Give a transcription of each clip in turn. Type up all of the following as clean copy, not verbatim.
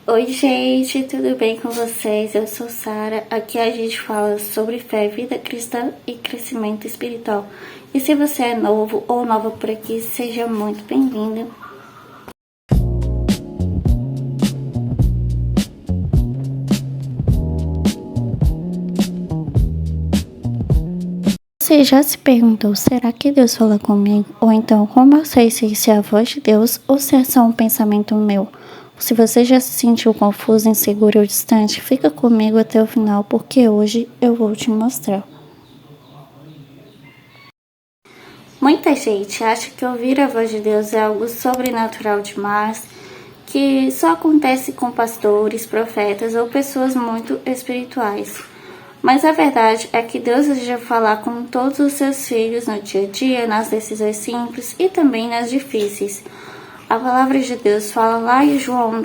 Oi, gente, tudo bem com vocês? Eu sou Sara. Aqui a gente fala sobre fé, vida cristã e crescimento espiritual. E se você é novo ou nova por aqui, seja muito bem-vindo. Você já se perguntou, será que Deus fala comigo? Ou então, como eu sei se isso é a voz de Deus ou se é só um pensamento meu? Se você já se sentiu confuso, inseguro ou distante, fica comigo até o final, porque hoje eu vou te mostrar. Muita gente acha que ouvir a voz de Deus é algo sobrenatural demais, que só acontece com pastores, profetas ou pessoas muito espirituais. Mas a verdade é que Deus deseja falar com todos os seus filhos no dia a dia, nas decisões simples e também nas difíceis. A palavra de Deus fala lá em João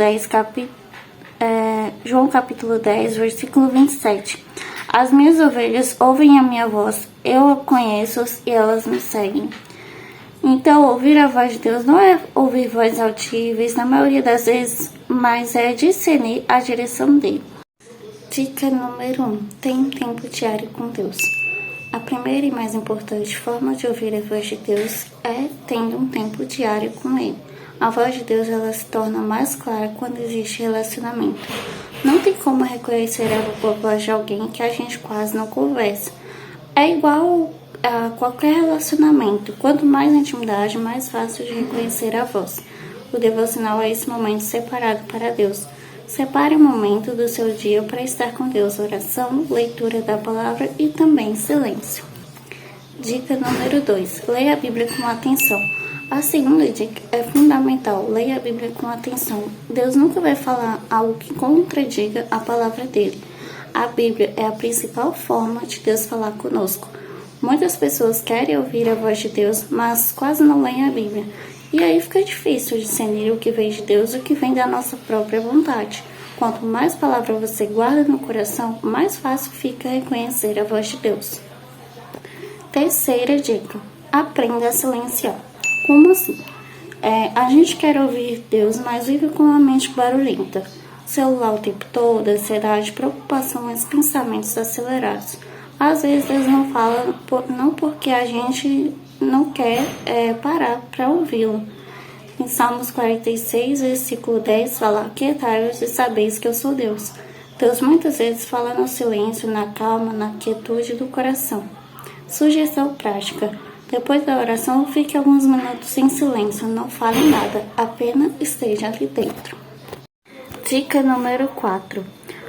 capítulo 10, versículo 27. As minhas ovelhas ouvem a minha voz, eu a conheço e elas me seguem. Então, ouvir a voz de Deus não é ouvir vozes altíveis, na maioria das vezes, mas é discernir a direção dele. Dica número 1. Tenha um tempo diário com Deus. A primeira e mais importante forma de ouvir a voz de Deus é tendo um tempo diário com Ele. A voz de Deus ela se torna mais clara quando existe relacionamento. Não tem como reconhecer a voz de alguém que a gente quase não conversa. É igual a qualquer relacionamento. Quanto mais intimidade, mais fácil de reconhecer a voz. O devocional é esse momento separado para Deus. Separe um momento do seu dia para estar com Deus, oração, leitura da palavra e também silêncio. Dica número 2. Leia a Bíblia com atenção. A segunda dica é fundamental. Leia a Bíblia com atenção. Deus nunca vai falar algo que contradiga a palavra dele. A Bíblia é a principal forma de Deus falar conosco. Muitas pessoas querem ouvir a voz de Deus, mas quase não leem a Bíblia. E aí fica difícil discernir o que vem de Deus e o que vem da nossa própria vontade. Quanto mais palavra você guarda no coração, mais fácil fica reconhecer a voz de Deus. Terceira dica: aprenda a silenciar. Como assim? A gente quer ouvir Deus, mas vive com a mente barulhenta. Celular o tempo todo, ansiedade, preocupações, pensamentos acelerados. Às vezes Deus não fala, não porque a gente não quer parar para ouvi-lo. Em Salmos 46, versículo 10, fala: aquietai-vos e sabeis que eu sou Deus. Deus muitas vezes fala no silêncio, na calma, na quietude do coração. Sugestão prática: depois da oração, fique alguns minutos em silêncio, não fale nada, apenas esteja ali dentro. Dica número 4.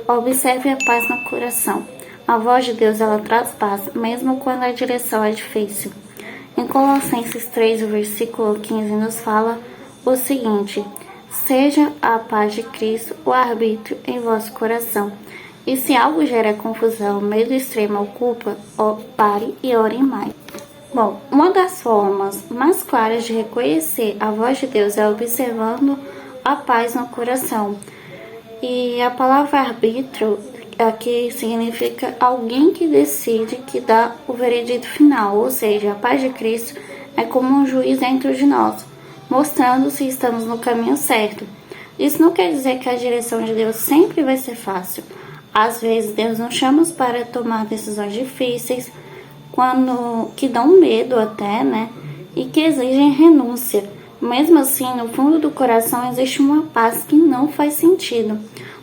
Observe a paz no coração. A voz de Deus ela traz paz, mesmo quando a direção é difícil. Em Colossenses 3, o versículo 15, nos fala o seguinte: seja a paz de Cristo o arbítrio em vosso coração. E se algo gera confusão, medo extremo ou culpa, pare e ore mais. Bom, uma das formas mais claras de reconhecer a voz de Deus é observando a paz no coração. E a palavra arbítrio aqui significa alguém que decide, que dá o veredito final, ou seja, a paz de Cristo é como um juiz dentro de nós, mostrando se estamos no caminho certo. Isso não quer dizer que a direção de Deus sempre vai ser fácil. Às vezes Deus nos chama para tomar decisões difíceis, que dão medo até, né? E que exigem renúncia. Mesmo assim, no fundo do coração existe uma paz que não faz sentido.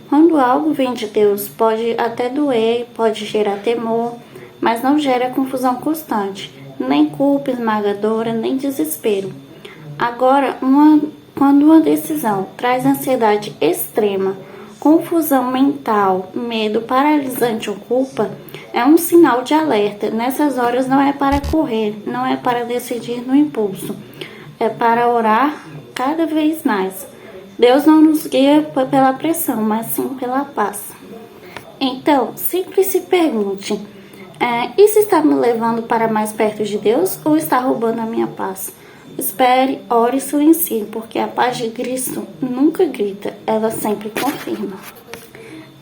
Quando algo vem de Deus, pode até doer, pode gerar temor, mas não gera confusão constante, nem culpa esmagadora, nem desespero. Agora, quando uma decisão traz ansiedade extrema, confusão mental, medo paralisante ou culpa, é um sinal de alerta. Nessas horas não é para correr, não é para decidir no impulso, é para orar cada vez mais. Deus não nos guia pela pressão, mas sim pela paz. Então, sempre se pergunte: isso está me levando para mais perto de Deus ou está roubando a minha paz? Espere, ore e silencie, porque a paz de Cristo nunca grita, ela sempre confirma.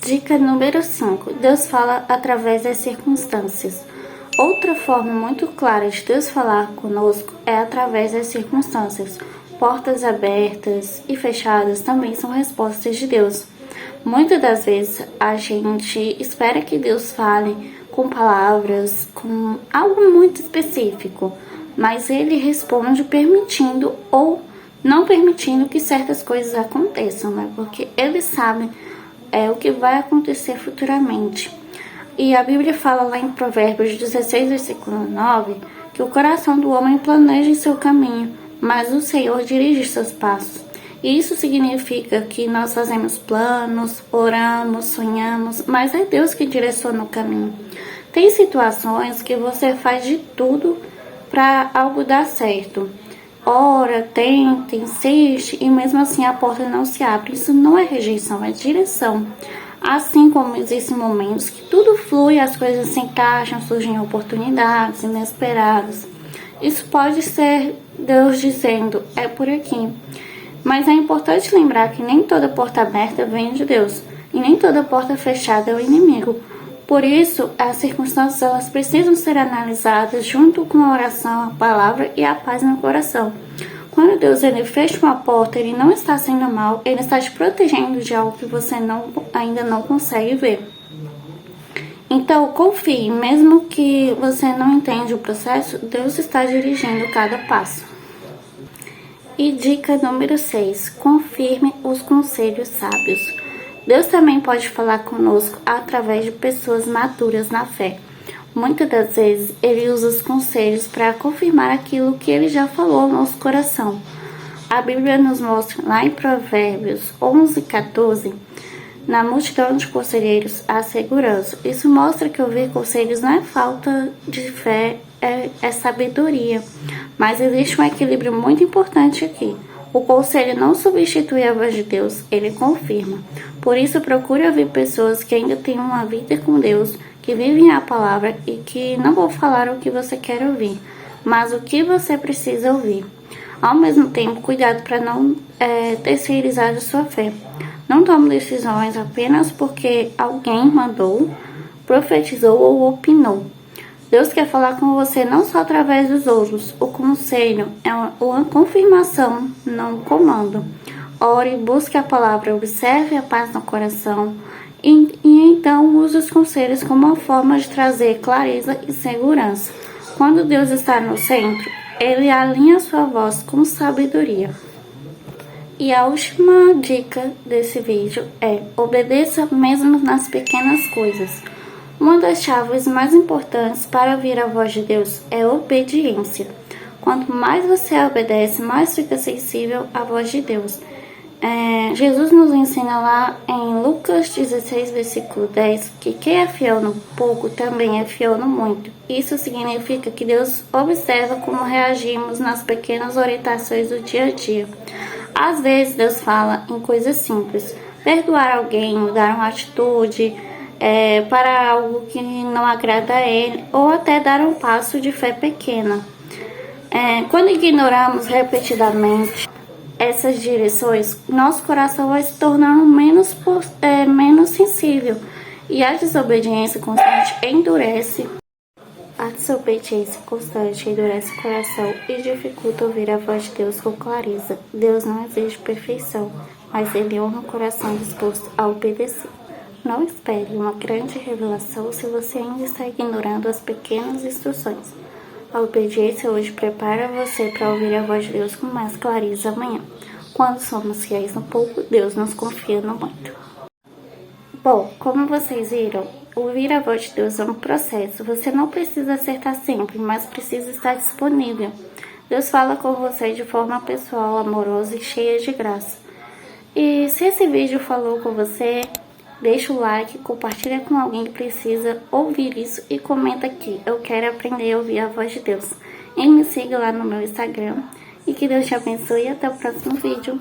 Dica número 5. Deus fala através das circunstâncias. Outra forma muito clara de Deus falar conosco é através das circunstâncias. Portas abertas e fechadas também são respostas de Deus. Muitas das vezes a gente espera que Deus fale com palavras, com algo muito específico, mas Ele responde permitindo ou não permitindo que certas coisas aconteçam, né? Porque Ele sabe o que vai acontecer futuramente. E a Bíblia fala lá em Provérbios 16, versículo 9, que o coração do homem planeja seu caminho, mas o Senhor dirige seus passos. E isso significa que nós fazemos planos, oramos, sonhamos, mas é Deus que direciona o caminho. Tem situações que você faz de tudo para algo dar certo. Ora, tenta, insiste e mesmo assim a porta não se abre. Isso não é rejeição, é direção. Assim como existem momentos que tudo flui, as coisas se encaixam, surgem oportunidades inesperadas. Isso pode ser Deus dizendo, é por aqui. Mas é importante lembrar que nem toda porta aberta vem de Deus e nem toda porta fechada é o inimigo. Por isso, as circunstâncias elas precisam ser analisadas junto com a oração, a palavra e a paz no coração. Quando Deus ele fecha uma porta, Ele não está sendo mal, Ele está te protegendo de algo que você ainda não consegue ver. Então, confie, mesmo que você não entenda o processo, Deus está dirigindo cada passo. E dica número 6, confirme os conselhos sábios. Deus também pode falar conosco através de pessoas maduras na fé. Muitas das vezes, Ele usa os conselhos para confirmar aquilo que Ele já falou no nosso coração. A Bíblia nos mostra lá em Provérbios 11:14, na multidão de conselheiros há segurança. Isso mostra que ouvir conselhos não é falta de fé, é sabedoria. Mas existe um equilíbrio muito importante aqui. O conselho não substitui a voz de Deus, ele confirma. Por isso, procure ouvir pessoas que ainda têm uma vida com Deus, que vivem a palavra e que não vão falar o que você quer ouvir, mas o que você precisa ouvir. Ao mesmo tempo, cuidado para não terceirizar a sua fé. Não tome decisões apenas porque alguém mandou, profetizou ou opinou. Deus quer falar com você não só através dos outros. O conselho é uma confirmação, não um comando. Ore, busque a palavra, observe a paz no coração e então use os conselhos como uma forma de trazer clareza e segurança. Quando Deus está no centro, Ele alinha a sua voz com sabedoria. E a última dica desse vídeo é: obedeça mesmo nas pequenas coisas. Uma das chaves mais importantes para ouvir a voz de Deus é a obediência. Quanto mais você obedece, mais fica sensível à voz de Deus. Jesus nos ensina lá em Lucas 16, versículo 10, que quem é fiel no pouco também é fiel no muito. Isso significa que Deus observa como reagimos nas pequenas orientações do dia a dia. Às vezes Deus fala em coisas simples, perdoar alguém, mudar uma atitude, para algo que não agrada a Ele, ou até dar um passo de fé pequena. Quando ignoramos repetidamente essas direções, nosso coração vai se tornando menos sensível, e a desobediência constante endurece. A desobediência constante endurece o coração e dificulta ouvir a voz de Deus com clareza. Deus não exige perfeição, mas Ele honra o coração disposto a obedecer. Não espere uma grande revelação se você ainda está ignorando as pequenas instruções. A obediência hoje prepara você para ouvir a voz de Deus com mais clareza amanhã. Quando somos fiéis no pouco, Deus nos confia no muito. Bom, como vocês viram, ouvir a voz de Deus é um processo. Você não precisa acertar sempre, mas precisa estar disponível. Deus fala com você de forma pessoal, amorosa e cheia de graça. E se esse vídeo falou com você, deixa o like, compartilha com alguém que precisa ouvir isso e comenta aqui: eu quero aprender a ouvir a voz de Deus. E me siga lá no meu Instagram. E que Deus te abençoe e até o próximo vídeo.